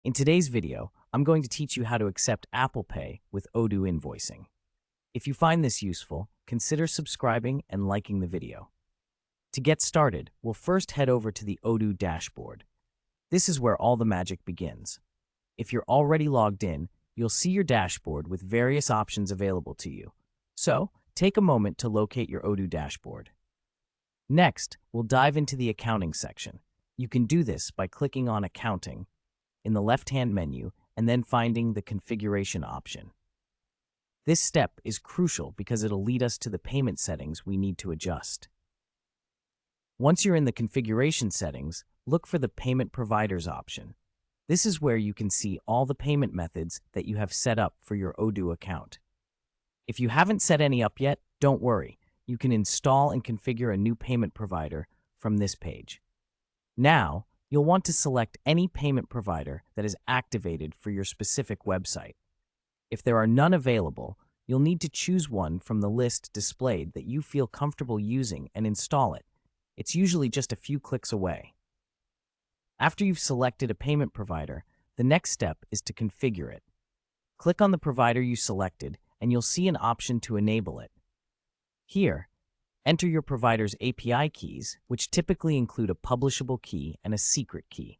In today's video, I'm going to teach you how to accept Apple Pay with Odoo Invoicing. If you find this useful, consider subscribing and liking the video. To get started, we'll first head over to the Odoo dashboard. This is where all the magic begins. If you're already logged in, you'll see your dashboard with various options available to you. So, take a moment to locate your Odoo dashboard. Next, we'll dive into the accounting section. You can do this by clicking on Accounting in the left-hand menu and then finding the Configuration option. This step is crucial because it'll lead us to the payment settings we need to adjust. Once you're in the configuration settings, look for the Payment Providers option. This is where you can see all the payment methods that you have set up for your Odoo account. If you haven't set any up yet, don't worry. You can install and configure a new payment provider from this page. Now, you'll want to select any payment provider that is activated for your specific website. If there are none available, you'll need to choose one from the list displayed that you feel comfortable using and install it. It's usually just a few clicks away. After you've selected a payment provider, the next step is to configure it. Click on the provider you selected, and you'll see an option to enable it. Here, enter your provider's API keys, which typically include a publishable key and a secret key.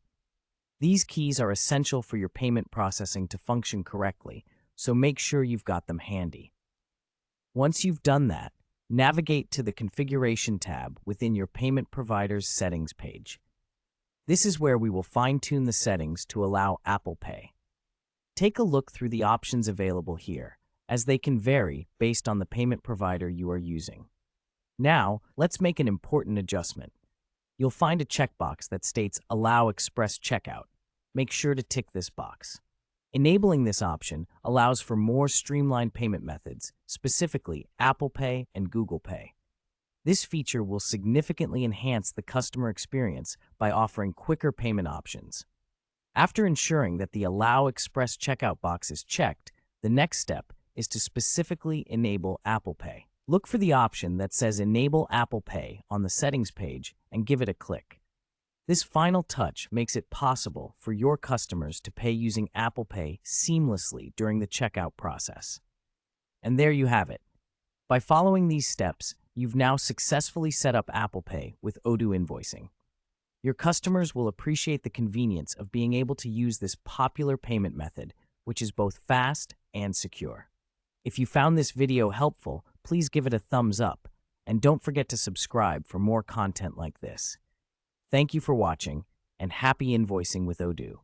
These keys are essential for your payment processing to function correctly, so make sure you've got them handy. Once you've done that, navigate to the Configuration tab within your payment provider's settings page. This is where we will fine-tune the settings to allow Apple Pay. Take a look through the options available here, as they can vary based on the payment provider you are using. Now, let's make an important adjustment. You'll find a checkbox that states Allow Express Checkout. Make sure to tick this box. Enabling this option allows for more streamlined payment methods, specifically Apple Pay and Google Pay. This feature will significantly enhance the customer experience by offering quicker payment options. After ensuring that the Allow Express Checkout box is checked, the next step is to specifically enable Apple Pay. Look for the option that says Enable Apple Pay on the settings page and give it a click. This final touch makes it possible for your customers to pay using Apple Pay seamlessly during the checkout process. And there you have it. By following these steps, you've now successfully set up Apple Pay with Odoo Invoicing. Your customers will appreciate the convenience of being able to use this popular payment method, which is both fast and secure. If you found this video helpful, please give it a thumbs up, and don't forget to subscribe for more content like this. Thank you for watching, and happy invoicing with Odoo.